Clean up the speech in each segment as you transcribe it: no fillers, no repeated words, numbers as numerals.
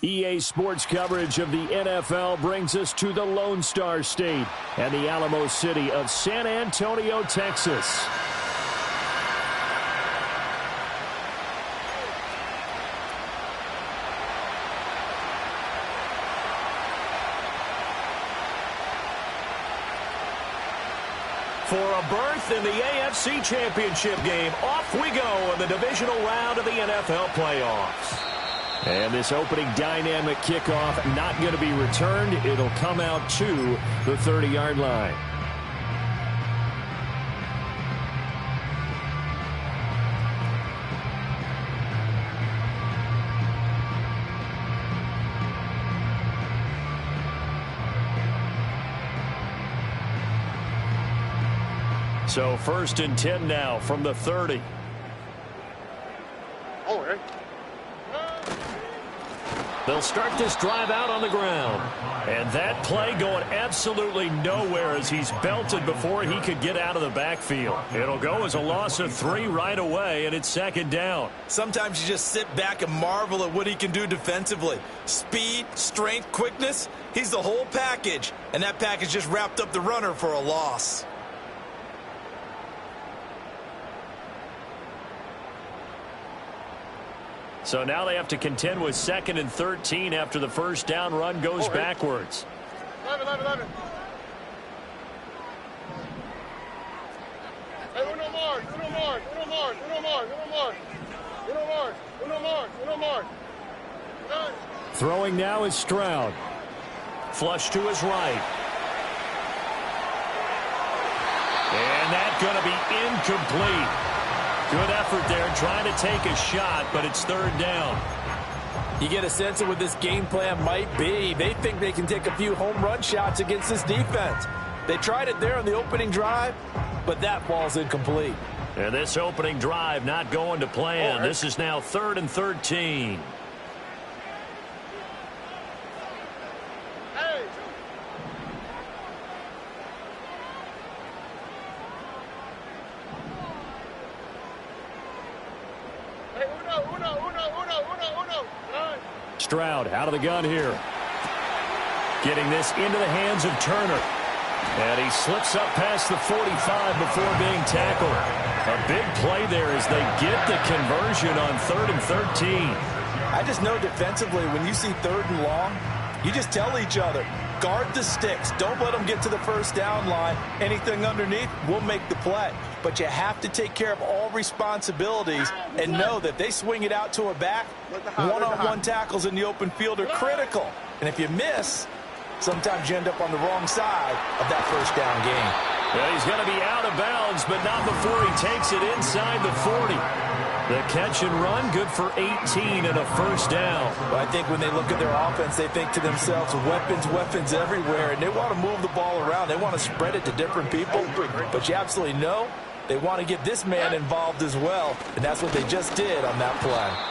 EA Sports coverage of the NFL brings us to the Lone Star State and the Alamo City of San Antonio, Texas. For a berth in the AFC Championship game, off we go in the divisional round of the NFL playoffs. And this opening dynamic kickoff not going to be returned. It'll come out to the 30-yard line. So 1st and 10 now from the 30. They'll start this drive out on the ground. And that play going absolutely nowhere as he's belted before he could get out of the backfield. It'll go as a loss of 3 right away, and it's 2nd down. Sometimes you just sit back and marvel at what he can do defensively. Speed, strength, quickness, he's the whole package. And that package just wrapped up the runner for a loss. So now they have to contend with 2nd and 13 after the first down run goes backwards. 11. Hey, uno more. Throwing now is Stroud. Flush to his right. And that's going to be incomplete. Good effort there, trying to take a shot, but it's 3rd down. You get a sense of what this game plan might be. They think they can take a few home run shots against this defense. They tried it there on the opening drive, but that ball's incomplete. And this opening drive not going to plan. This is now 3rd and 13. Stroud out of the gun here. Getting this into the hands of Turner. And he slips up past the 45 before being tackled. A big play there as they get the conversion on 3rd and 13. I just know defensively when you see 3rd and long, you just tell each other, guard the sticks. Don't let them get to the first down line. Anything underneath will make the play. But you have to take care of all responsibilities and know that they swing it out to a back. One-on-one tackles in the open field are critical. And if you miss, sometimes you end up on the wrong side of that first down game. Well, he's going to be out of bounds, but not before he takes it inside the 40. The catch and run, good for 18 and a first down. Well, I think when they look at their offense, they think to themselves, weapons everywhere, and they want to move the ball around. They want to spread it to different people, but you absolutely know they want to get this man involved as well, and that's what they just did on that play.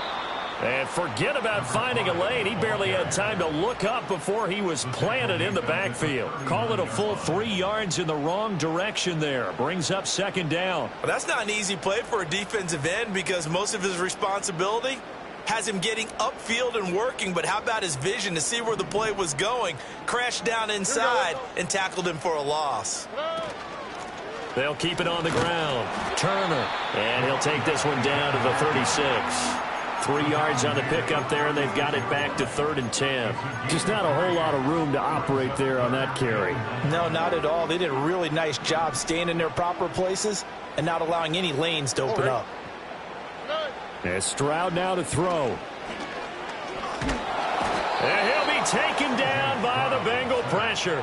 And forget about finding a lane. He barely had time to look up before he was planted in the backfield. Call it a full 3 yards in the wrong direction there. Brings up 2nd down. Well, that's not an easy play for a defensive end because most of his responsibility has him getting upfield and working, but how about his vision to see where the play was going? Crashed down inside and tackled him for a loss. They'll keep it on the ground. Turner. And he'll take this one down to the 36. 3 yards on the pickup there, and they've got it back to 3rd and 10. Just not a whole lot of room to operate there on that carry. No, not at all. They did a really nice job staying in their proper places and not allowing any lanes to open up. And Stroud now to throw. And he'll be taken down by the Bengal pressure.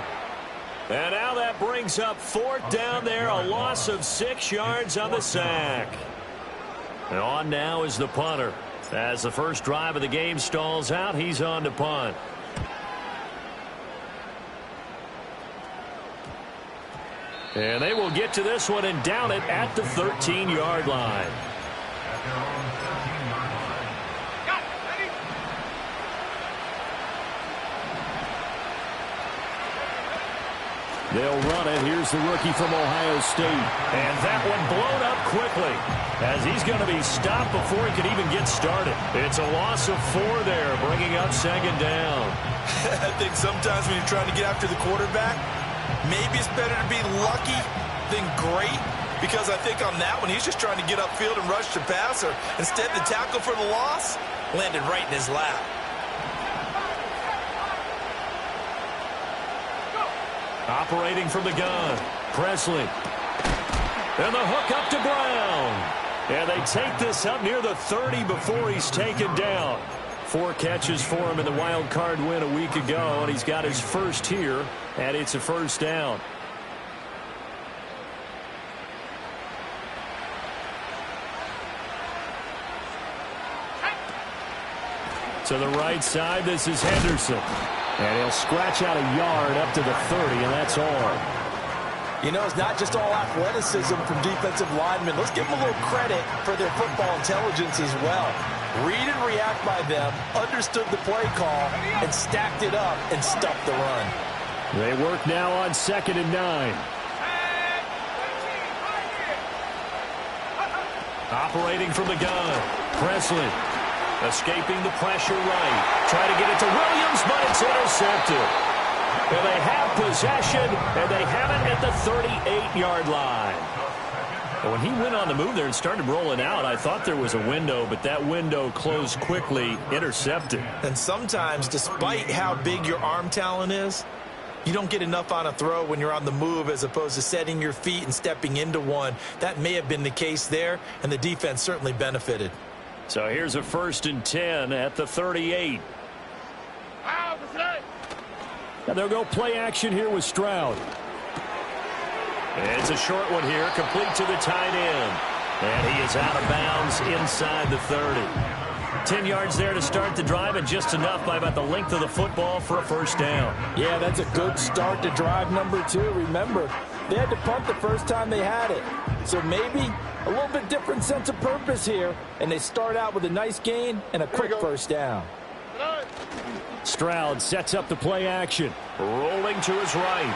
And now that brings up 4th down there, a loss of 6 yards on the sack. And on now is the punter. As the first drive of the game stalls out, he's on to punt. And they will get to this one and down it at the 13-yard line. They'll run it. Here's the rookie from Ohio State. And that one blown up quickly as he's going to be stopped before he can even get started. It's a loss of 4 there, bringing up second down. I think sometimes when you're trying to get after the quarterback, maybe it's better to be lucky than great, because I think on that one, he's just trying to get upfield and rush the passer. Instead, the tackle for the loss landed right in his lap. Operating from the gun, Presley. And the hook up to Brown. And they take this up near the 30 before he's taken down. 4 catches for him in the wild card win a week ago, and he's got his first here, and it's a first down. To the right side, this is Henderson. And he'll scratch out a yard up to the 30, and that's all. You know, it's not just all athleticism from defensive linemen. Let's give them a little credit for their football intelligence as well. Read and react by them, understood the play call, and stacked it up and stuffed the run. They work now on 2nd and 9. Operating from the gun, Presley. Escaping the pressure right. Try to get it to Williams, but it's intercepted. And they have possession, and they have it at the 38-yard line. And when he went on the move there and started rolling out, I thought there was a window, but that window closed quickly, intercepted. And sometimes, despite how big your arm talent is, you don't get enough on a throw when you're on the move as opposed to setting your feet and stepping into one. That may have been the case there, and the defense certainly benefited. So here's a 1st and 10 at the 38. And they'll go play action here with Stroud. It's a short one here, complete to the tight end. And he is out of bounds inside the 30. 10 yards there to start the drive, and just enough by about the length of the football for a first down. Yeah, that's a good start to drive number 2. Remember, they had to punt the first time they had it. So maybe a little bit different sense of purpose here, and they start out with a nice gain and a quick first down. Stroud sets up the play action. Rolling to his right.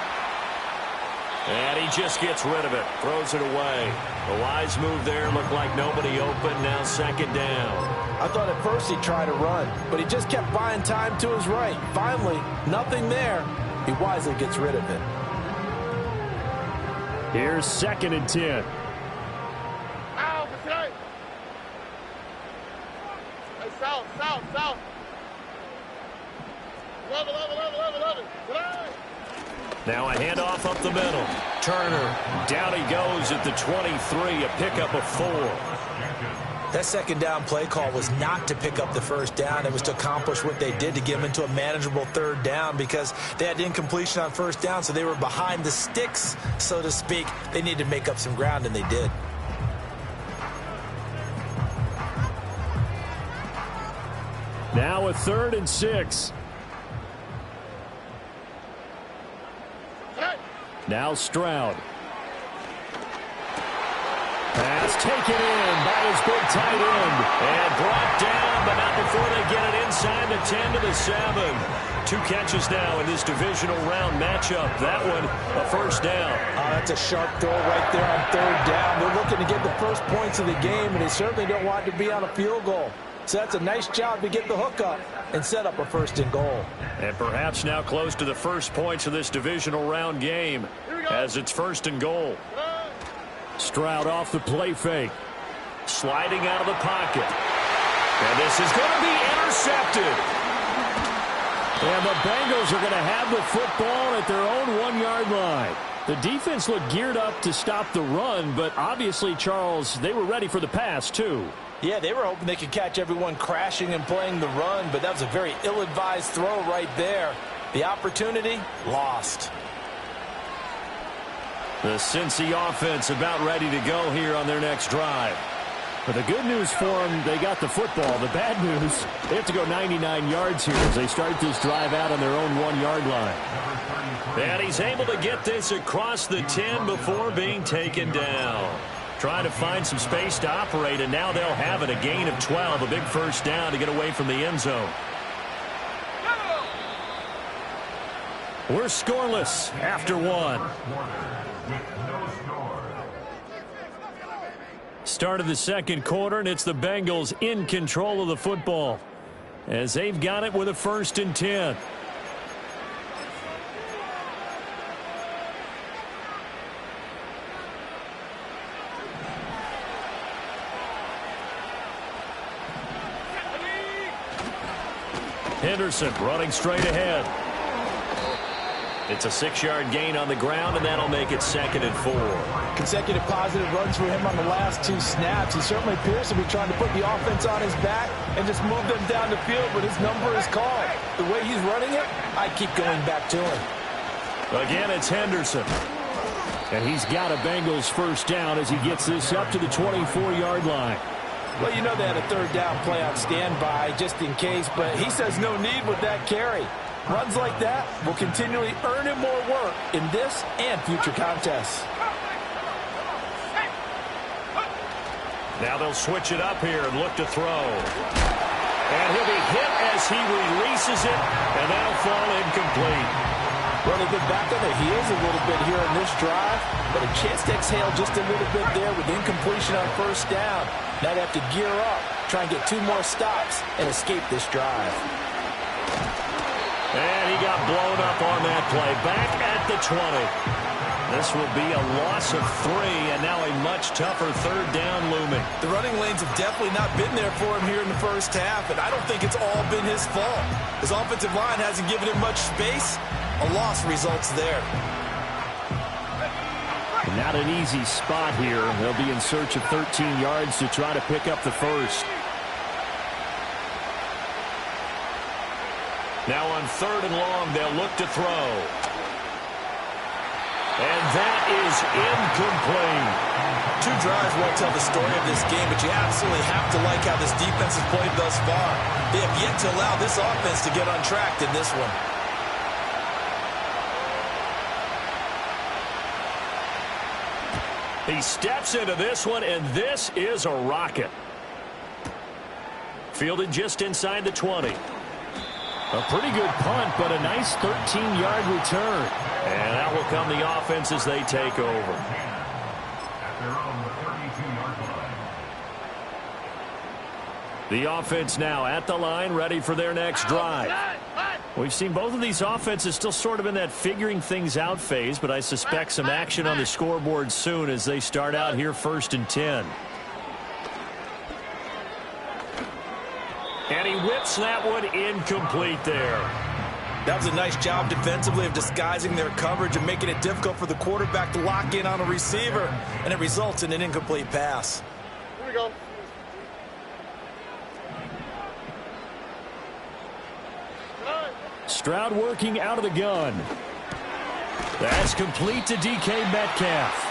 And he just gets rid of it. Throws it away. A wise move there. Looked like nobody open. Now 2nd down. I thought at first he'd try to run, but he just kept buying time to his right. Finally, nothing there. He wisely gets rid of it. Here's 2nd and 10. South. 11. Now a handoff up the middle. Turner, down he goes at the 23, a pickup of 4. That 2nd down play call was not to pick up the first down. It was to accomplish what they did, to get them into a manageable 3rd down, because they had incompletion on 1st down, so they were behind the sticks, so to speak. They needed to make up some ground, and they did. Now a 3rd and 6. Now Stroud. Pass taken in by his big tight end. And brought down, but not before they get it inside the 10 to the 7. 2 catches now in this divisional round matchup. That one, a first down. That's a sharp throw right there on 3rd down. They're looking to get the first points of the game, and they certainly don't want to be on a field goal. So that's a nice job to get the hook up and set up a 1st and goal. And perhaps now close to the first points of this divisional round game as it's 1st and goal. Stroud off the play fake. Sliding out of the pocket. And this is going to be intercepted. And the Bengals are going to have the football at their own 1-yard line. The defense looked geared up to stop the run, but obviously, Charles, they were ready for the pass, too. Yeah, they were hoping they could catch everyone crashing and playing the run, but that was a very ill-advised throw right there. The opportunity, lost. The Cincy offense about ready to go here on their next drive. But the good news for them, they got the football. The bad news, they have to go 99 yards here as they start this drive out on their own 1-yard line. And he's able to get this across the 10 before being taken down. Trying to find some space to operate, and now they'll have it. A gain of 12, a big first down to get away from the end zone. We're scoreless after one. Start of the second quarter, and it's the Bengals in control of the football as they've got it with a 1st and 10. Henderson running straight ahead. It's a 6-yard gain on the ground, and that'll make it 2nd and 4. Consecutive positive runs for him on the last 2 snaps. He certainly appears to be trying to put the offense on his back and just move them down the field, but his number is called. The way he's running it, I keep going back to him. Again, it's Henderson. And he's got a Bengals 1st down as he gets this up to the 24-yard line. Well, you know they had a 3rd down play on standby just in case, but he says no need with that carry. Runs like that will continually earn him more work in this and future contests. Now they'll switch it up here and look to throw. And he'll be hit as he releases it, and that'll fall incomplete. Well, they've been back on their heels a little bit here in this drive, but a chance to exhale just a little bit there with incompletion on 1st down. Now they have to gear up, try and get 2 more stops, and escape this drive. And he got blown up on that play. Back at the 20. This will be a loss of 3, and now a much tougher 3rd down looming. The running lanes have definitely not been there for him here in the first half, and I don't think it's all been his fault. His offensive line hasn't given him much space. A loss results there. Not an easy spot here. They'll be in search of 13 yards to try to pick up the 1st. Now on 3rd and long, they'll look to throw. And that is incomplete. 2 drives won't tell the story of this game, but you absolutely have to like how this defense has played thus far. They have yet to allow this offense to get untracked in this one. He steps into this one, and this is a rocket. Fielded just inside the 20. A pretty good punt, but a nice 13-yard return. And out will come the offense as they take over. The offense now at the line, ready for their next drive. We've seen both of these offenses still sort of in that figuring things out phase, but I suspect some action on the scoreboard soon as they start out here 1st and 10. And he whips that one incomplete there. That was a nice job defensively of disguising their coverage and making it difficult for the quarterback to lock in on a receiver, and it results in an incomplete pass. Here we go. Stroud working out of the gun. That's complete to DK Metcalf.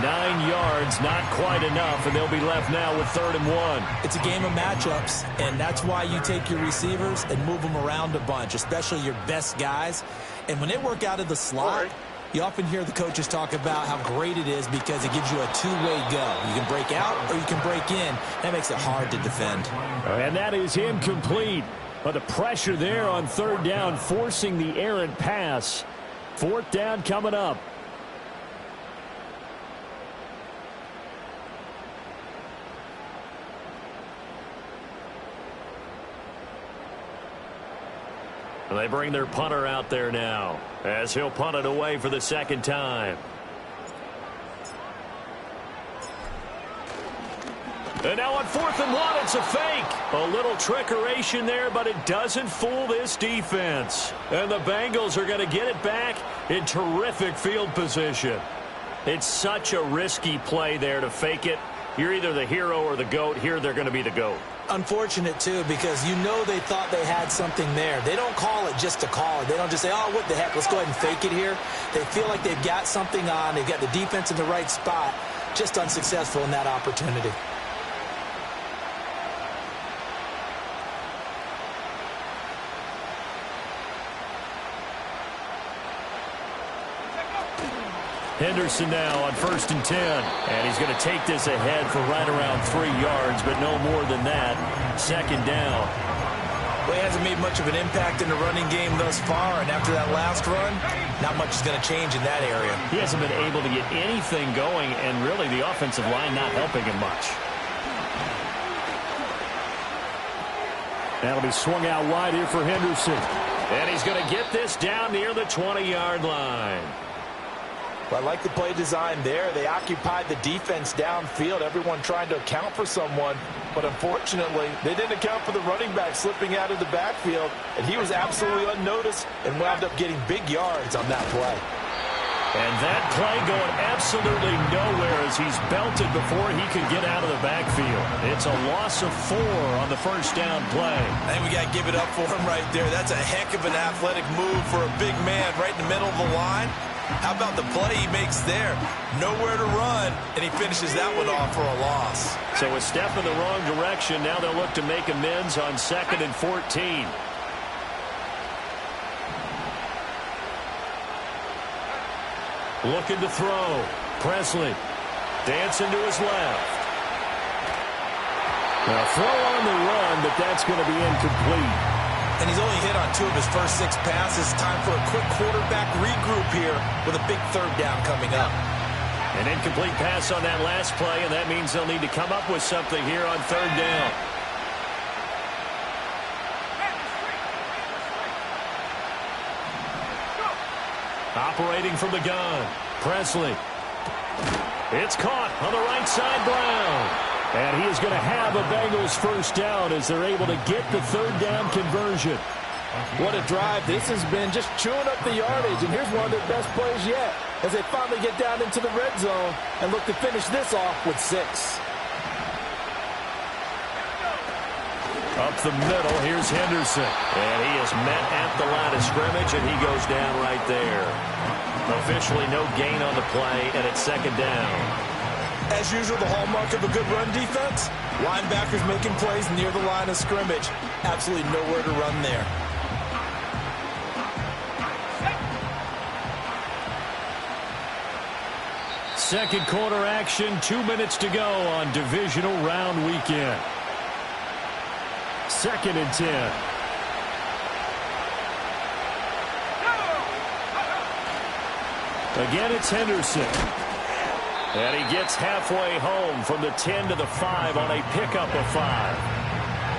9 yards, not quite enough, and they'll be left now with 3rd and 1. It's a game of matchups, and that's why you take your receivers and move them around a bunch, especially your best guys. And when they work out of the slot, you often hear the coaches talk about how great it is because it gives you a 2-way go. You can break out or you can break in. That makes it hard to defend. And that is incomplete. But the pressure there on 3rd down, forcing the errant pass. 4th down coming up. They bring their punter out there now as he'll punt it away for the 2nd time. And now on 4th and 1, it's a fake. A little trickeration there, but it doesn't fool this defense. And the Bengals are going to get it back in terrific field position. It's such a risky play there to fake it. You're either the hero or the GOAT. Here they're going to be the GOAT. Unfortunate, too, because you know they thought they had something there. They don't call it just to call it. They don't just say, oh, what the heck, let's go ahead and fake it here. They feel like they've got something on. They've got the defense in the right spot. Just unsuccessful in that opportunity. Henderson now on 1st and 10. And he's going to take this ahead for right around 3 yards, but no more than that. 2nd down. Well, he hasn't made much of an impact in the running game thus far, and after that last run, not much is going to change in that area. He hasn't been able to get anything going, and really the offensive line not helping him much. That'll be swung out wide here for Henderson. And he's going to get this down near the 20-yard line. Well, I like the play design there. They occupied the defense downfield, everyone trying to account for someone. But unfortunately, they didn't account for the running back slipping out of the backfield, and he was absolutely unnoticed and wound up getting big yards on that play. And that play going absolutely nowhere as he's belted before he could get out of the backfield. It's a loss of 4 on the first down play. I think we got to give it up for him right there. That's a heck of an athletic move for a big man right in the middle of the line. How about the play he makes there? Nowhere to run, and he finishes that one off for a loss. So a step in the wrong direction. Now they'll look to make amends on 2nd and 14. Looking to throw. Presley dancing to his left. A throw on the run, but that's going to be incomplete. And he's only hit on 2 of his first 6 passes. Time for a quick quarterback regroup here with a big 3rd down coming up. An incomplete pass on that last play, and that means they'll need to come up with something here on 3rd down. Operating from the gun, Presley. It's caught on the right side, Brown. And he is going to have a Bengals first down as they're able to get the 3rd down conversion. What a drive this has been, just chewing up the yardage. And here's one of their best plays yet as they finally get down into the red zone and look to finish this off with 6. Up the middle, here's Henderson. And he is met at the line of scrimmage, and he goes down right there. Officially no gain on the play, and it's 2nd down. As usual, the hallmark of a good run defense, linebackers making plays near the line of scrimmage. Absolutely nowhere to run there. Second quarter action, 2 minutes to go on divisional round weekend. 2nd and 10. Again, it's Henderson. And he gets halfway home from the 10 to the 5 on a pickup of 5.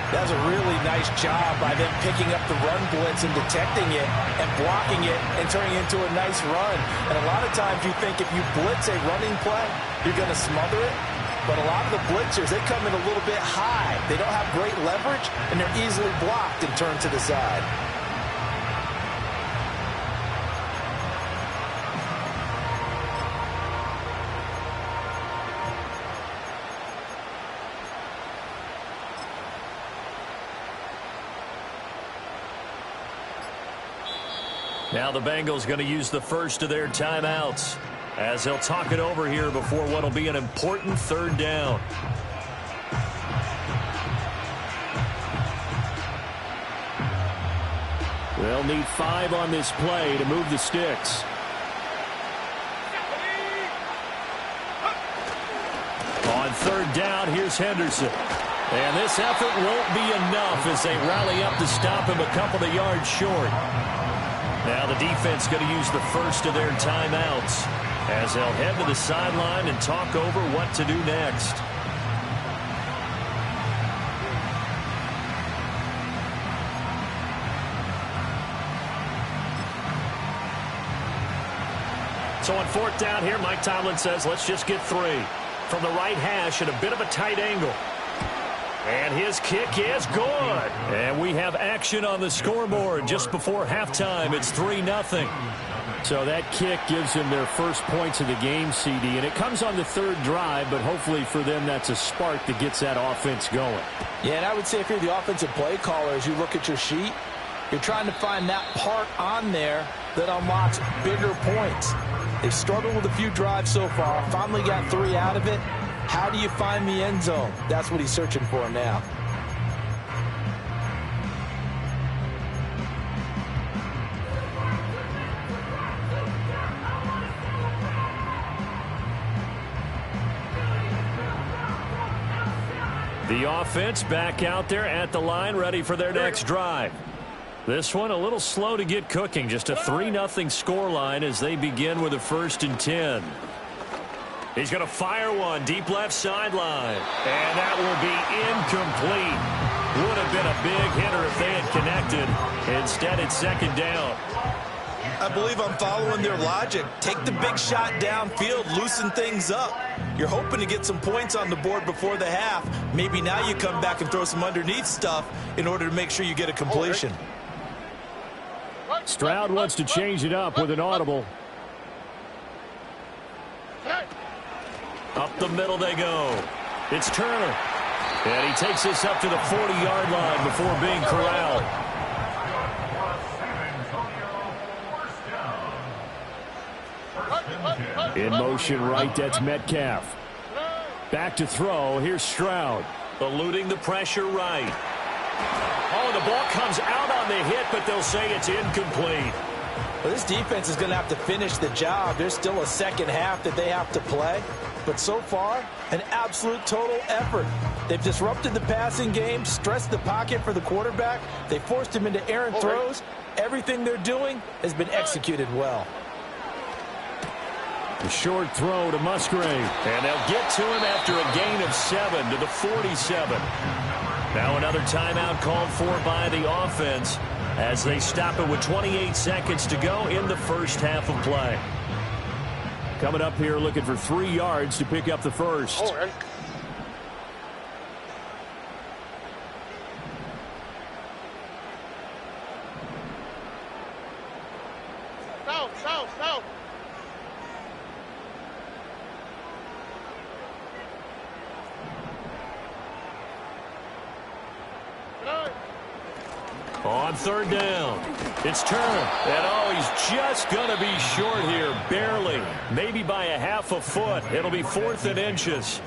That was a really nice job by them picking up the run blitz and detecting it and blocking it and turning it into a nice run. And a lot of times you think if you blitz a running play, you're going to smother it. But a lot of the blitzers, they come in a little bit high. They don't have great leverage, and they're easily blocked and turned to the side. Now the Bengals going to use the first of their timeouts as they'll talk it over here before what will be an important 3rd down. They'll need 5 on this play to move the sticks. On 3rd down, here's Henderson. And this effort won't be enough as they rally up to stop him a couple of yards short. Now the defense going to use the first of their timeouts as they'll head to the sideline and talk over what to do next. So on 4th down here, Mike Tomlin says, let's just get 3. From the right hash at a bit of a tight angle. And his kick is good. And we have action on the scoreboard just before halftime. It's 3-0. So that kick gives them their first points of the game, CD. And it comes on the 3rd drive, but hopefully for them that's a spark that gets that offense going. Yeah, and I would say if you're the offensive play caller, as you look at your sheet, you're trying to find that part on there that unlocks bigger points. They've struggled with a few drives so far. Finally got 3 out of it. How do you find the end zone? That's what he's searching for now. The offense back out there at the line, ready for their next drive. This one a little slow to get cooking. Just a 3-0 scoreline as they begin with a 1st and 10. He's going to fire one deep left sideline. And that will be incomplete. Would have been a big hitter if they had connected. Instead, it's 2nd down. I believe I'm following their logic. Take the big shot downfield, loosen things up. You're hoping to get some points on the board before the half. Maybe now you come back and throw some underneath stuff in order to make sure you get a completion. Stroud wants to change it up with an audible. Up the middle they go. It's Turner. And he takes this up to the 40-yard line before being corralled. In motion right, that's Metcalf. Back to throw, here's Stroud. Eluding the pressure right. Oh, the ball comes out on the hit, but they'll say it's incomplete. Well, this defense is going to have to finish the job. There's still a second half that they have to play. But so far, an absolute total effort. They've disrupted the passing game, stressed the pocket for the quarterback. They forced him into errant throws. Everything they're doing has been executed well. A short throw to Musgrave. And they'll get to him after a gain of 7 to the 47. Now another timeout called for by the offense as they stop it with 28 seconds to go in the first half of play. Coming up here looking for 3 yards to pick up the first. South. On 3rd down, it's Turner. And oh, he's just going to be short here, barely. Maybe by a half a foot. It'll be 4th and inches.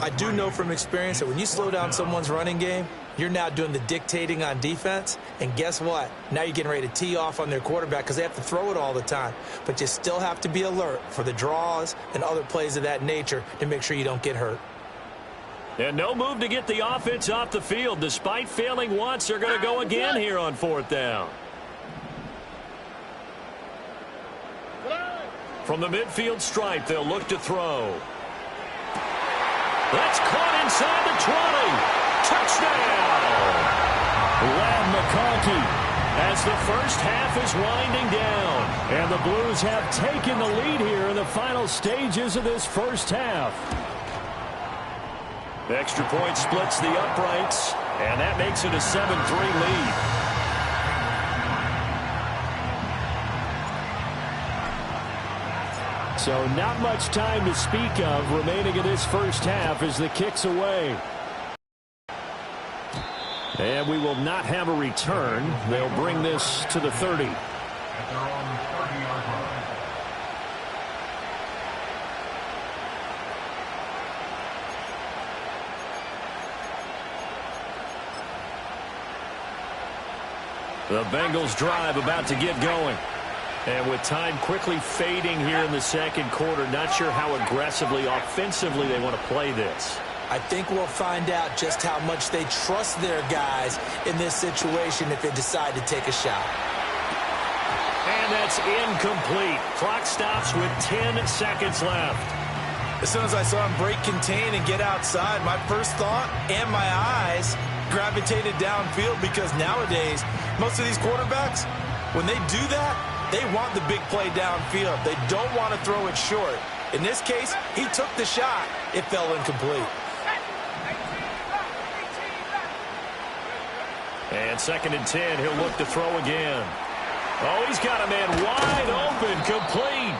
I do know from experience that when you slow down someone's running game, you're now doing the dictating on defense. And guess what? Now you're getting ready to tee off on their quarterback because they have to throw it all the time. But you still have to be alert for the draws and other plays of that nature to make sure you don't get hurt. And no move to get the offense off the field. Despite failing once, they're going to go again here on 4th down. From the midfield stripe, they'll look to throw. That's caught inside the 20. Touchdown! Ladd McConkey as the first half is winding down. And the Blues have taken the lead here in the final stages of this first half. The extra point splits the uprights, and that makes it a 7-3 lead. So not much time to speak of remaining in this first half as the kick's away. And we will not have a return. They'll bring this to the 30. The Bengals drive about to get going. And with time quickly fading here in the second quarter, not sure how aggressively, offensively they want to play this. I think we'll find out just how much they trust their guys in this situation if they decide to take a shot. And that's incomplete. Clock stops with 10 seconds left. As soon as I saw him break contain and get outside, my first thought and my eyes gravitated downfield because nowadays, most of these quarterbacks, when they do that, they want the big play downfield. They don't want to throw it short. In this case, he took the shot. It fell incomplete. And 2nd and 10, he'll look to throw again. Oh, he's got a man wide open, complete.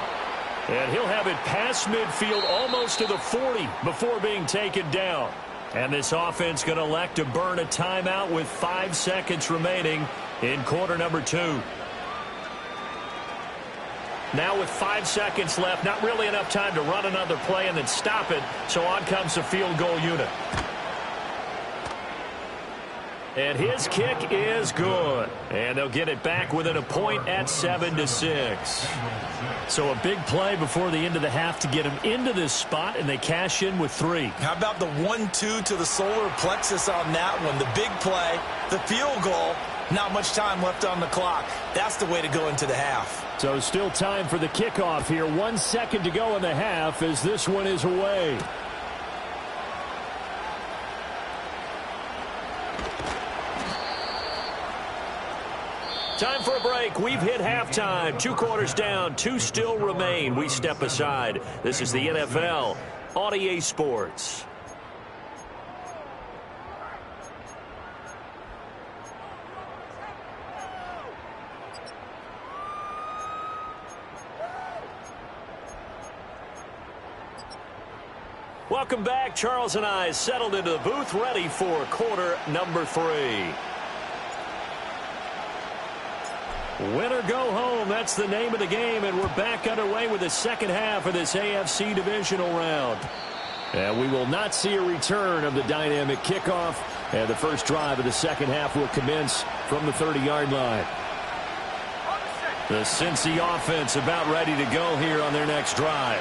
And he'll have it past midfield almost to the 40 before being taken down. And this offense going to elect to burn a timeout with 5 seconds remaining in quarter number 2. Now with 5 seconds left, not really enough time to run another play and then stop it. So on comes the field goal unit. And his kick is good. And they'll get it back within a point at 7-6. So a big play before the end of the half to get them into this spot, and they cash in with 3. How about the 1-2 to the solar plexus on that one? The big play, the field goal, not much time left on the clock. That's the way to go into the half. So still time for the kickoff here. 1 second to go in the half as this one is away. Time for a break. We've hit halftime. 2 quarters down. 2 still remain. We step aside. This is the NFL on EA Sports. Welcome back. Charles and I settled into the booth, ready for quarter number 3. Win or go home, that's the name of the game, and we're back underway with the second half of this AFC divisional round. And we will not see a return of the dynamic kickoff, and the first drive of the second half will commence from the 30-yard line. The Cincy offense about ready to go here on their next drive.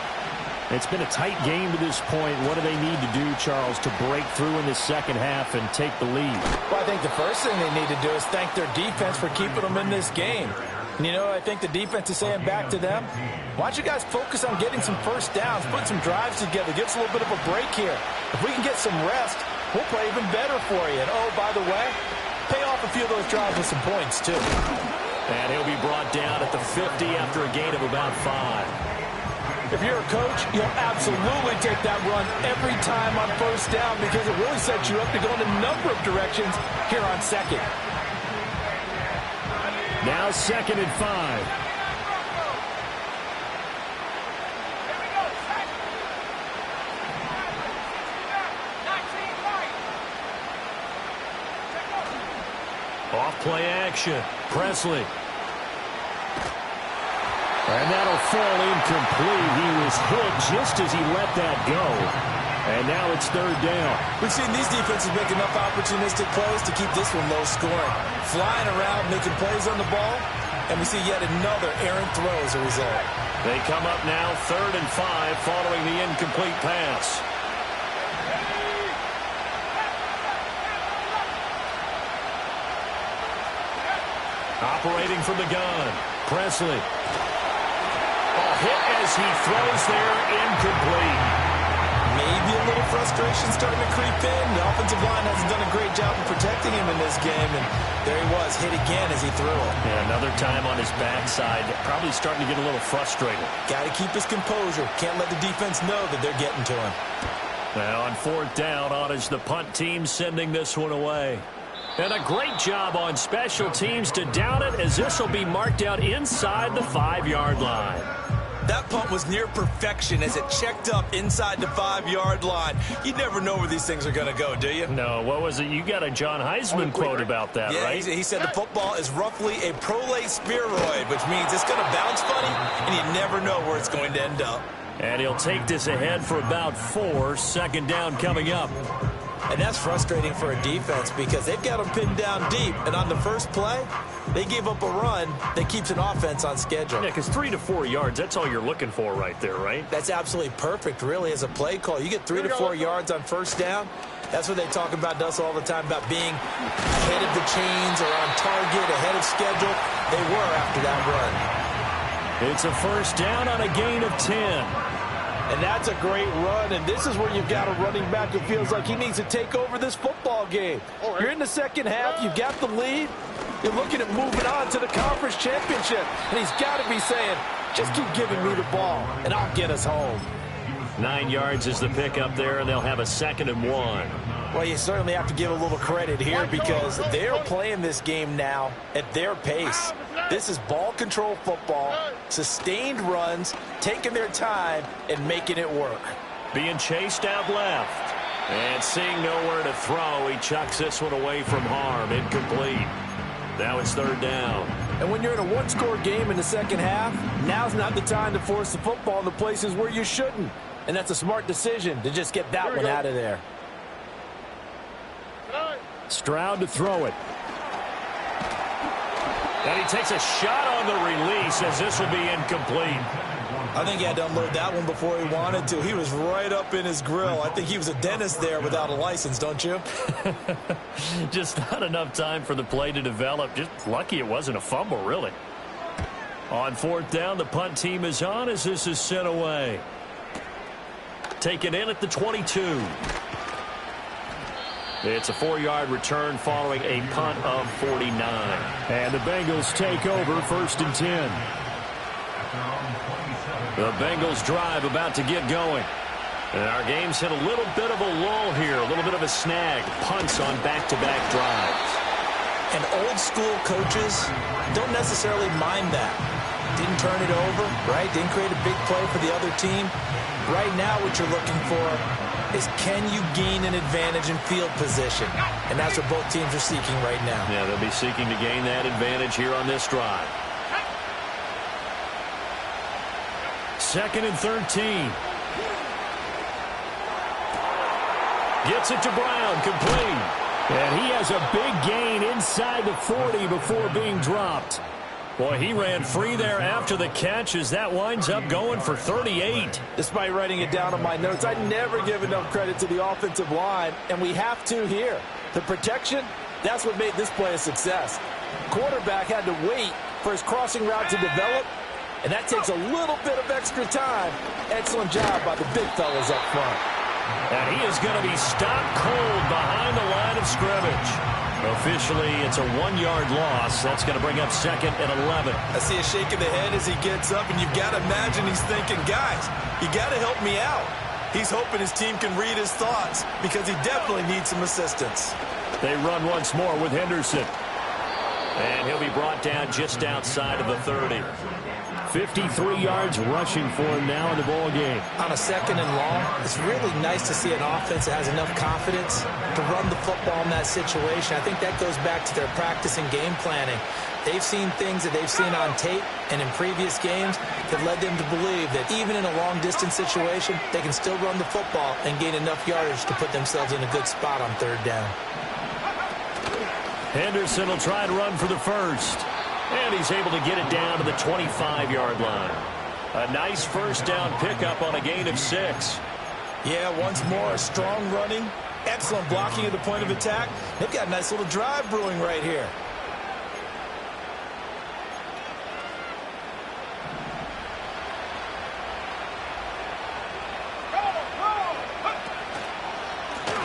It's been a tight game to this point. What do they need to do, Charles, to break through in the second half and take the lead? Well, I think the first thing they need to do is thank their defense for keeping them in this game. And, you know, I think the defense is saying back to them, why don't you guys focus on getting some first downs, put some drives together, give us a little bit of a break here. If we can get some rest, we'll play even better for you. And, oh, by the way, pay off a few of those drives with some points, too. And he'll be brought down at the 50 after a gain of about 5. If you're a coach, you'll absolutely take that run every time on first down because it really sets you up to go in a number of directions here on second. Now 2nd and 5. Off play action. Presley. And that'll fall incomplete. He was hit just as he let that go. And now it's 3rd down. We've seen these defenses make enough opportunistic plays to keep this one low scoring. Flying around, making plays on the ball, and we see yet another errant throw as a result. They come up now 3rd and 5 following the incomplete pass. Operating from the gun, Presley. Hit as he throws there, incomplete. Maybe a little frustration starting to creep in. The offensive line hasn't done a great job of protecting him in this game, and there he was, hit again as he threw it. Yeah, another time on his backside, probably starting to get a little frustrated. Got to keep his composure. Can't let the defense know that they're getting to him. Now on 4th down, on is the punt team sending this one away. And a great job on special teams to down it as this will be marked out inside the 5-yard line. That punt was near perfection as it checked up inside the 5-yard line. You never know where these things are going to go, do you? No, what was it? You got a John Heisman quote about that, yeah, right? He said the football is roughly a prolate spheroid, which means it's going to bounce funny, and you never know where it's going to end up. And he'll take this ahead for about 4. 2nd down coming up. And that's frustrating for a defense because they've got them pinned down deep. And on the first play, they gave up a run that keeps an offense on schedule. Yeah, because 3 to 4 yards, that's all you're looking for right there, right? That's absolutely perfect, really, as a play call. You get 3 to 4 yards on first down. That's what they talk about us all the time, about being ahead of the chains or on target, ahead of schedule. They were after that run. It's a first down on a gain of 10. And that's a great run, and this is where you've got a running back who feels like he needs to take over this football game. You're in the second half, you've got the lead, you're looking at moving on to the conference championship, and he's got to be saying, just keep giving me the ball, and I'll get us home. 9 yards is the pickup there, and they'll have a 2nd and 1. Well, you certainly have to give a little credit here because they're playing this game now at their pace. This is ball control football, sustained runs, taking their time and making it work. Being chased out left. And seeing nowhere to throw, he chucks this one away from harm. Incomplete. Now it's 3rd down. And when you're in a one-score game in the second half, now's not the time to force the football in the places where you shouldn't. And that's a smart decision to just get that one out of there. Stroud to throw it. And he takes a shot on the release as this will be incomplete. I think he had to unload that one before he wanted to. He was right up in his grill. I think he was a dentist there without a license, don't you? Just not enough time for the play to develop. Just lucky it wasn't a fumble, really. On fourth down, the punt team is on as this is sent away. Taken in at the 22. It's a 4-yard return following a punt of 49. And the Bengals take over 1st and 10. The Bengals drive about to get going. And our game's hit a little bit of a lull here, a little bit of a snag. Punts on back-to-back drives. And old school coaches don't necessarily mind that. Didn't turn it over, right? Didn't create a big play for the other team. Right now what you're looking for is can you gain an advantage in field position? And that's what both teams are seeking right now. Yeah, they'll be seeking to gain that advantage here on this drive. 2nd and 13. Gets it to Brown, complete. And he has a big gain inside the 40 before being dropped. Boy, he ran free there after the catch as that winds up going for 38. Despite writing it down on my notes, I never give enough credit to the offensive line, and we have to here. The protection, that's what made this play a success. Quarterback had to wait for his crossing route to develop, and that takes a little bit of extra time. Excellent job by the big fellas up front. And he is going to be stopped cold behind the line of scrimmage. Officially, it's a 1-yard loss. That's going to bring up 2nd and 11. I see a shake of the head as he gets up, and you've got to imagine he's thinking, guys, you got to help me out. He's hoping his team can read his thoughts because he definitely needs some assistance. They run once more with Henderson. And he'll be brought down just outside of the 30. 53 yards rushing for him now in the ball game. On a 2nd and long, it's really nice to see an offense that has enough confidence to run the football in that situation. I think that goes back to their practice and game planning. They've seen things that they've seen on tape and in previous games that led them to believe that even in a long-distance situation, they can still run the football and gain enough yardage to put themselves in a good spot on 3rd down. Henderson will try to run for the first. And he's able to get it down to the 25-yard line. A nice first down pickup on a gain of 6. Yeah, once more, strong running, excellent blocking at the point of attack. They've got a nice little drive brewing right here.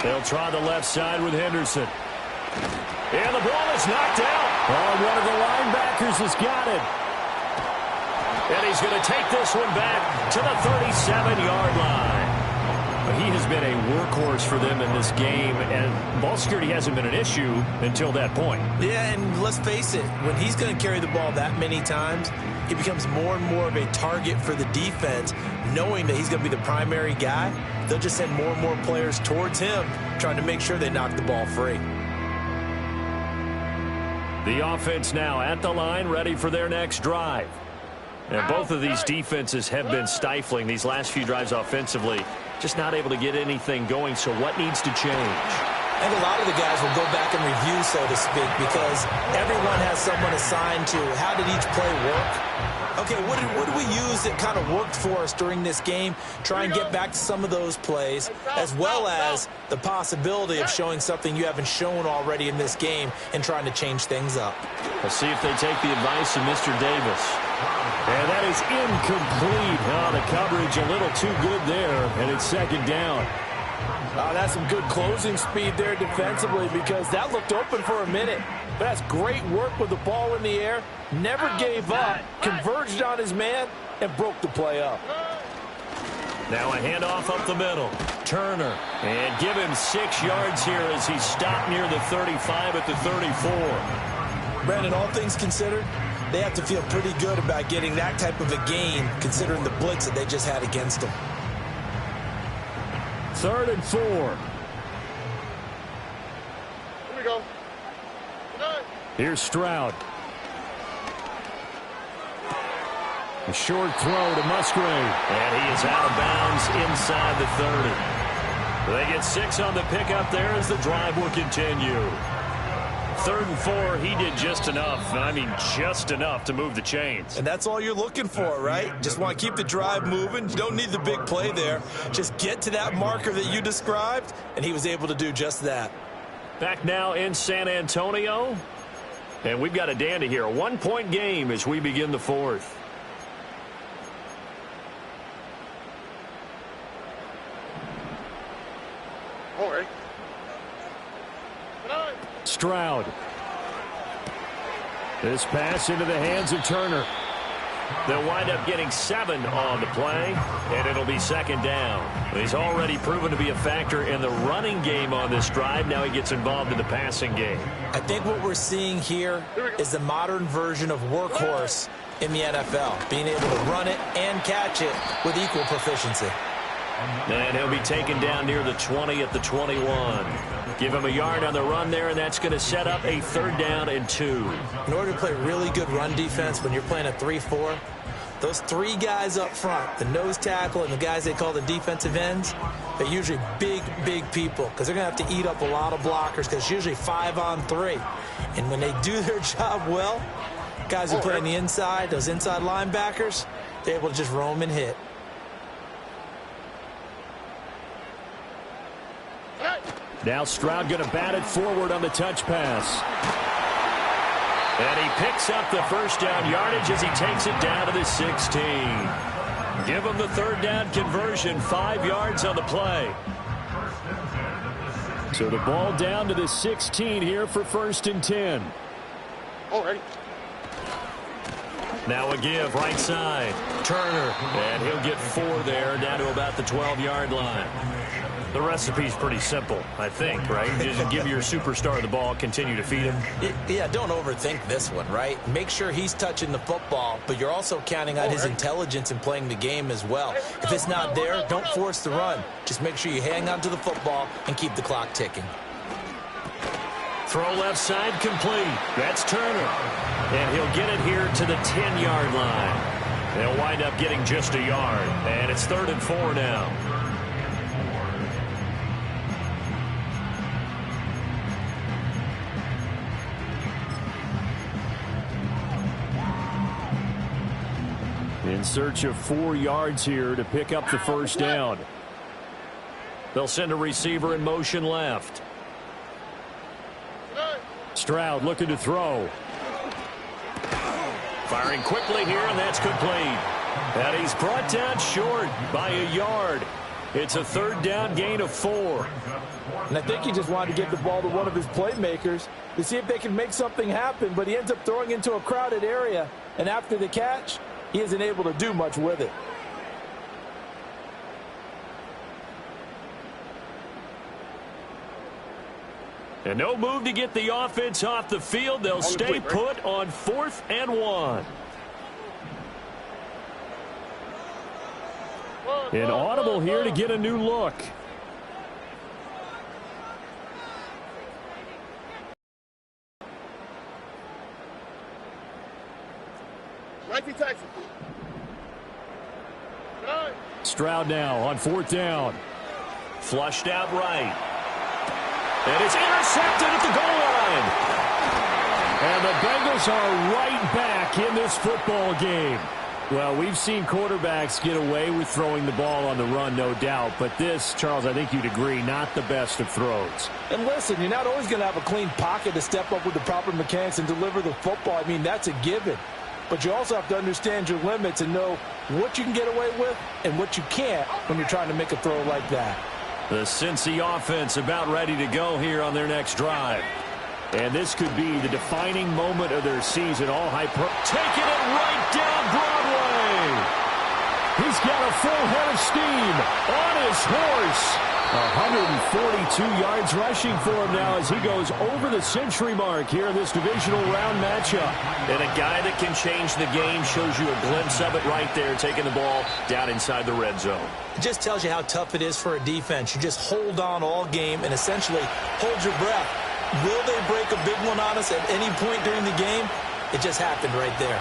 They'll try the left side with Henderson. And the ball is knocked out. Oh, one of the linebackers has got it. And he's going to take this one back to the 37-yard line. But he has been a workhorse for them in this game, and ball security hasn't been an issue until that point. Yeah, and let's face it, when he's going to carry the ball that many times, he becomes more and more of a target for the defense, knowing that he's going to be the primary guy. They'll just send more and more players towards him, trying to make sure they knock the ball free. The offense now at the line, ready for their next drive. And both of these defenses have been stifling these last few drives offensively. Just not able to get anything going, so what needs to change? I think a lot of the guys will go back and review, so to speak, because everyone has someone assigned to how did each play work. Okay, what did we use that kind of worked for us during this game? Try and get back to some of those plays, as well as the possibility of showing something you haven't shown already in this game and trying to change things up. Let's see if they take the advice of Mr. Davis. And that is incomplete. Oh, the coverage a little too good there, and it's 2nd down. That's some good closing speed there defensively because that looked open for a minute. But that's great work with the ball in the air. Never gave up, converged on his man, and broke the play up. Now a handoff up the middle. Turner. And give him 6 yards here as he's stopped near the 35 at the 34. Brandon, all things considered, they have to feel pretty good about getting that type of a gain considering the blitz that they just had against them. 3rd and 4. Here we go. Here's Stroud. A short throw to Musgrave. And he is out of bounds inside the 30. They get 6 on the pickup there as the drive will continue. 3rd and 4, he did just enough. I mean, just enough to move the chains. And that's all you're looking for, right? Just want to keep the drive moving. You don't need the big play there. Just get to that marker that you described, and he was able to do just that. Back now in San Antonio. And we've got a dandy here. A 1-point game as we begin the 4th. All right. Stroud. This pass into the hands of Turner. They'll wind up getting 7 on the play, and it'll be 2nd down. He's already proven to be a factor in the running game on this drive. Now he gets involved in the passing game. I think what we're seeing here is the modern version of workhorse in the NFL, being able to run it and catch it with equal proficiency. And he'll be taken down near the 20 at the 21. Give him a yard on the run there, and that's going to set up a 3rd down and 2. In order to play really good run defense when you're playing a 3-4, those 3 guys up front, the nose tackle and the guys they call the defensive ends, they're usually big, big people because they're going to have to eat up a lot of blockers because it's usually 5 on 3. And when they do their job well, guys who play on the inside, those inside linebackers, they're able to just roam and hit. Now Stroud going to bat it forward on the touch pass. And he picks up the 1st down yardage as he takes it down to the 16. Give him the 3rd down conversion, 5 yards on the play. So the ball down to the 16 here for 1st and 10. All right. Now a give right side. Turner. And he'll get 4 there down to about the 12-yard line. The recipe's pretty simple, I think, right? Just give your superstar the ball, continue to feed him. Yeah, don't overthink this one, right? Make sure he's touching the football, but you're also counting on his intelligence in playing the game as well. If it's not there, don't force the run. Just make sure you hang on to the football and keep the clock ticking. Throw left side complete. That's Turner. And he'll get it here to the 10-yard line. They'll wind up getting just a yard. And it's 3rd and 4 now. In search of 4 yards here to pick up the 1st down. They'll send a receiver in motion left. Stroud looking to throw. Firing quickly here, and that's complete. And he's brought down short by a yard. It's a 3rd down gain of 4. And I think he just wanted to give the ball to one of his playmakers to see if they can make something happen, but he ends up throwing into a crowded area, and after the catch, he isn't able to do much with it. And no move to get the offense off the field. They'll stay put on 4th and 1. An audible here to get a new look. Stroud now on 4th down. Flushed out right. And it's intercepted at the goal line. And the Bengals are right back in this football game. Well, we've seen quarterbacks get away with throwing the ball on the run, no doubt. But this, Charles, I think you'd agree, not the best of throws. And listen, you're not always going to have a clean pocket to step up with the proper mechanics and deliver the football. I mean, that's a given. But you also have to understand your limits and know what you can get away with and what you can't when you're trying to make a throw like that. The Cincy offense about ready to go here on their next drive. And this could be the defining moment of their season. All taking it right down Broadway. He's got a full head of steam on his horse. 142 yards rushing for him now as he goes over the century mark here in this divisional round matchup. And a guy that can change the game, shows you a glimpse of it right there, taking the ball down inside the red zone. It just tells you how tough it is for a defense. You just hold on all game and essentially hold your breath. Will they break a big one on us at any point during the game? It just happened right there.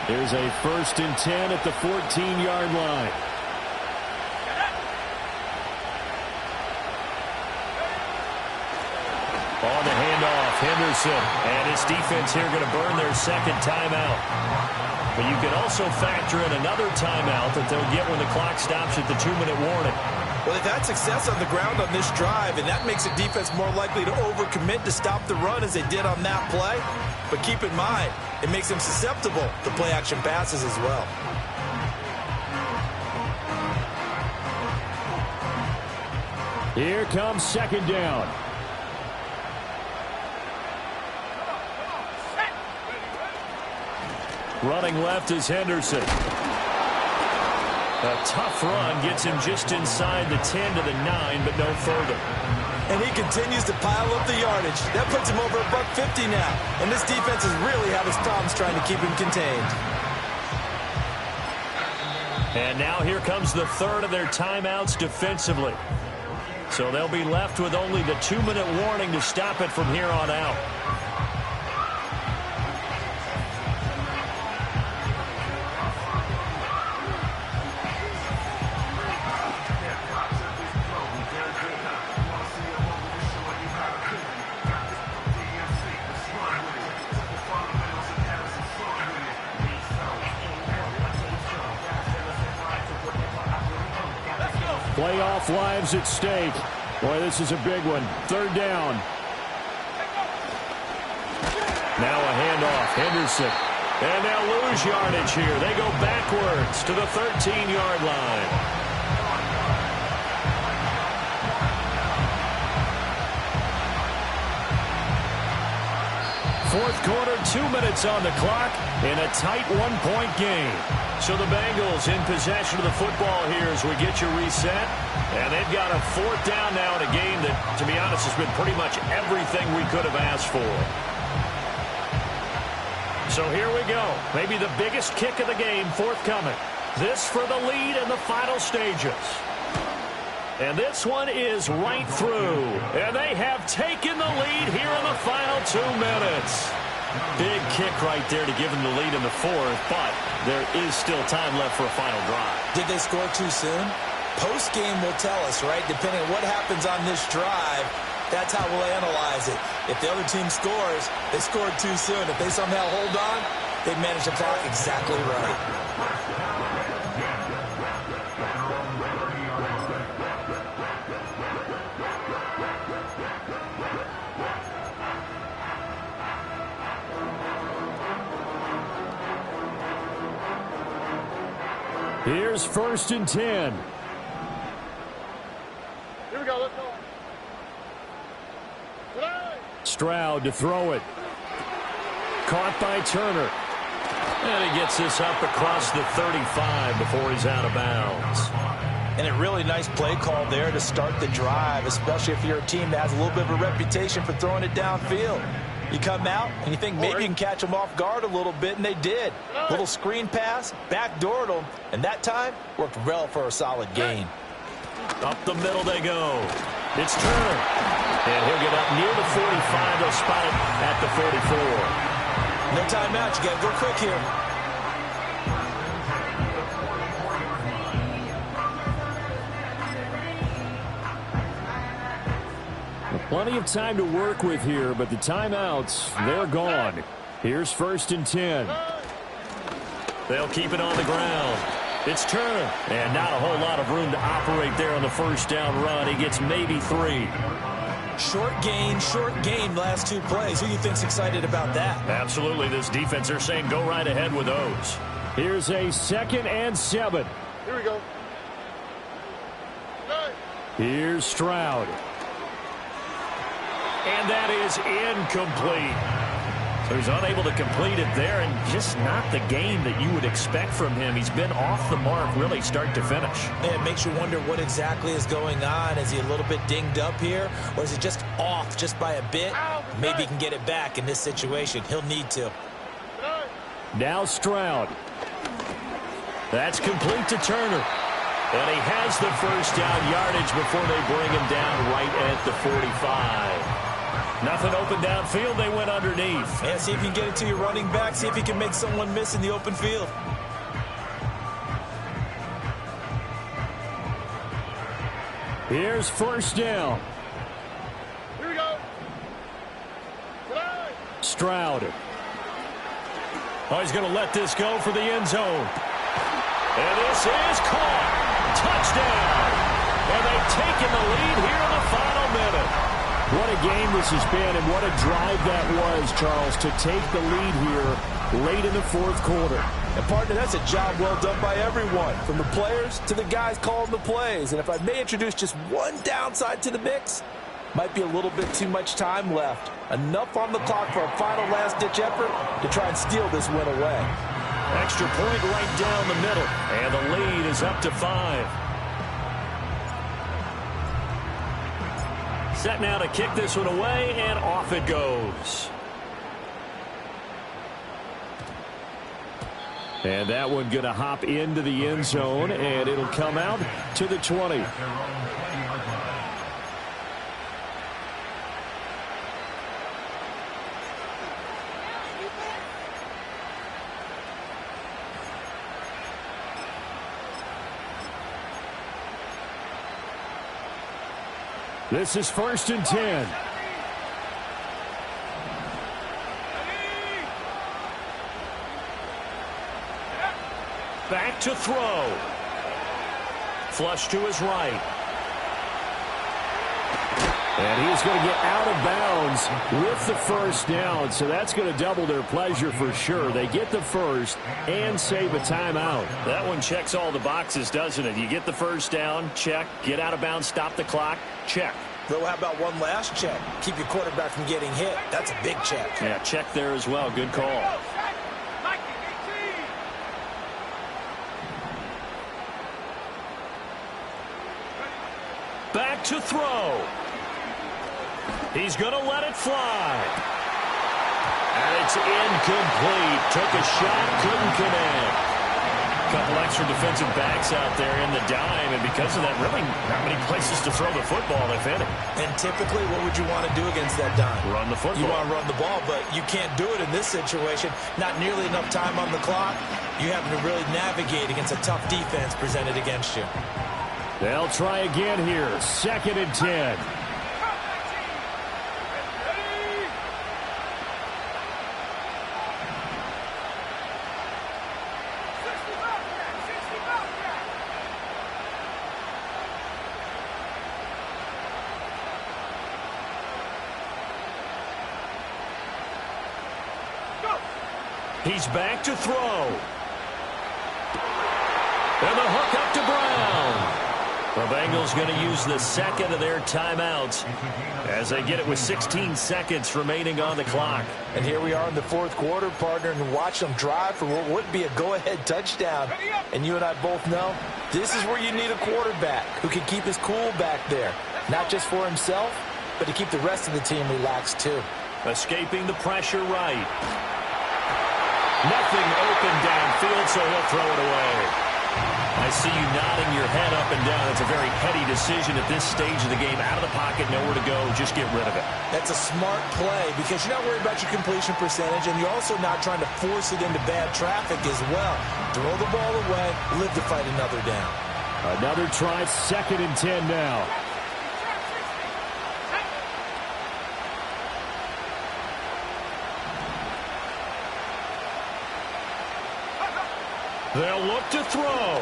Here's a 1st and 10 at the 14-yard line. On the handoff, Henderson. And his defense here going to burn their second timeout. But you can also factor in another timeout that they'll get when the clock stops at the 2-minute warning. Well, they've had success on the ground on this drive, and that makes the defense more likely to overcommit to stop the run as they did on that play. But keep in mind, it makes them susceptible to play-action passes as well. Here comes 2nd down. Running left is Henderson. A tough run gets him just inside the 10 to the 9, but no further. And he continues to pile up the yardage. That puts him over $150 now. And this defense has really had its problems trying to keep him contained. And now here comes the 3rd of their timeouts defensively. So they'll be left with only the 2-minute warning to stop it from here on out. Playoff lives at stake. Boy, this is a big one. 3rd down. Now a handoff. Henderson. And they'll lose yardage here. They go backwards to the 13-yard line. 4th quarter, 2 minutes on the clock in a tight 1-point game. So the Bengals in possession of the football here as we get you reset. And they've got a 4th down now in a game that, to be honest, has been pretty much everything we could have asked for. So here we go. Maybe the biggest kick of the game forthcoming. This for the lead in the final stages. And this one is right through. And they have taken the lead here in the final 2 minutes. Big kick right there to give them the lead in the 4th, but there is still time left for a final drive. Did they score too soon? Post-game will tell us, right? Depending on what happens on this drive, that's how we'll analyze it. If the other team scores, they scored too soon. If they somehow hold on, they manage the clock exactly right. Here's 1st and 10. Here we go. Let's go. Stroud to throw it. Caught by Turner. And he gets this up across the 35 before he's out of bounds. And a really nice play call there to start the drive, especially if you're a team that has a little bit of a reputation for throwing it downfield. You come out and you think maybe you can catch them off guard a little bit, and they did. Little screen pass, backdoored them, and that time worked well for a solid gain. Up the middle they go. It's Turner. And he'll get up near the 45. They'll spot it at the 44. No timeout. You got to go quick here. Plenty of time to work with here, but the timeouts, they're gone. Here's 1st and 10. They'll keep it on the ground. It's Turner. And not a whole lot of room to operate there on the 1st down run. He gets maybe 3. Short gain last 2 plays. Who do you think's excited about that? Absolutely. This defense, they're saying go right ahead with those. Here's a 2nd and 7. Here we go. Here's Stroud. And that is incomplete. So he's unable to complete it there, and just not the game that you would expect from him. He's been off the mark really start to finish. And it makes you wonder what exactly is going on. Is he a little bit dinged up here, or is he just off just by a bit? Maybe he can get it back in this situation. He'll need to. Now Stroud. That's complete to Turner. And he has the 1st down yardage before they bring him down right at the 45. Nothing open downfield. They went underneath. Yeah, see if you can get it to your running back. See if you can make someone miss in the open field. Here's first down. Here we go. Stroud. Oh, he's going to let this go for the end zone. And this is caught. Touchdown. And they've taken the lead here in the final minute. What a game this has been, and what a drive that was, Charles, to take the lead here late in the fourth quarter. And, partner, that's a job well done by everyone, from the players to the guys calling the plays. And if I may introduce just one downside to the mix, might be a little bit too much time left. Enough on the clock for a final last-ditch effort to try and steal this win away. Extra point right down the middle, and the lead is up to 5. Set now to kick this one away, and off it goes. And that one going to hop into the end zone, and it'll come out to the 20. This is 1st and 10. Back to throw. Flush to his right. And he's going to get out of bounds with the first down, so that's going to double their pleasure for sure. They get the first and save a timeout. That one checks all the boxes, doesn't it? You get the first down, check. Get out of bounds, stop the clock, check. Though, how about one last check? Keep your quarterback from getting hit. That's a big check. Yeah, check there as well. Good call. Back to throw. He's going to let it fly. And it's incomplete. Took a shot, couldn't connect. Couple extra defensive backs out there in the dime, and because of that, really not many places to throw the football, if any. And typically, what would you want to do against that dime? Run the football. You want to run the ball, but you can't do it in this situation. Not nearly enough time on the clock. You having to really navigate against a tough defense presented against you. They'll try again here. 2nd and 10. He's back to throw. And the hook up to Brown. The Bengals going to use the second of their timeouts as they get it with 16 seconds remaining on the clock. And here we are in the fourth quarter, partner, and watch them drive for what would be a go-ahead touchdown. And you and I both know this is where you need a quarterback who can keep his cool back there, not just for himself, but to keep the rest of the team relaxed too. Escaping the pressure right. Nothing open downfield, so he'll throw it away. I see you nodding your head up and down. It's a very heady decision at this stage of the game. Out of the pocket, nowhere to go. Just get rid of it. That's a smart play because you're not worried about your completion percentage, and you're also not trying to force it into bad traffic as well. Throw the ball away, live to fight another down. Another try, 2nd and 10 now. They'll look to throw.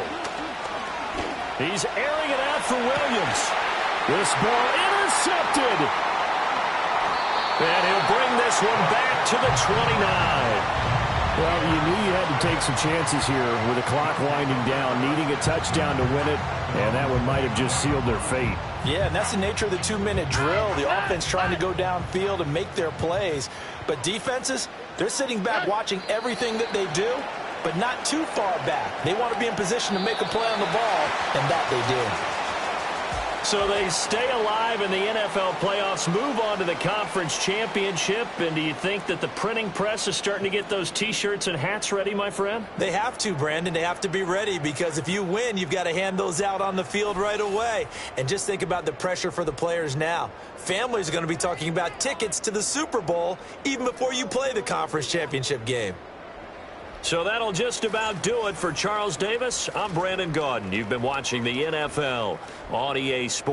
He's airing it out for Williams. This ball intercepted. And he'll bring this one back to the 29. Well, you knew you had to take some chances here with the clock winding down, needing a touchdown to win it, and that one might have just sealed their fate. Yeah, and that's the nature of the 2-minute drill. The offense trying to go downfield and make their plays. But defenses, they're sitting back watching everything that they do, but not too far back. They want to be in position to make a play on the ball, and that they do. So they stay alive in the NFL playoffs, move on to the conference championship, and do you think that the printing press is starting to get those T-shirts and hats ready, my friend? They have to, Brandon. They have to be ready because if you win, you've got to hand those out on the field right away. And just think about the pressure for the players now. Families are going to be talking about tickets to the Super Bowl even before you play the conference championship game. So that'll just about do it for Charles Davis. I'm Brandon Gaudin. You've been watching the NFL on EA Sports.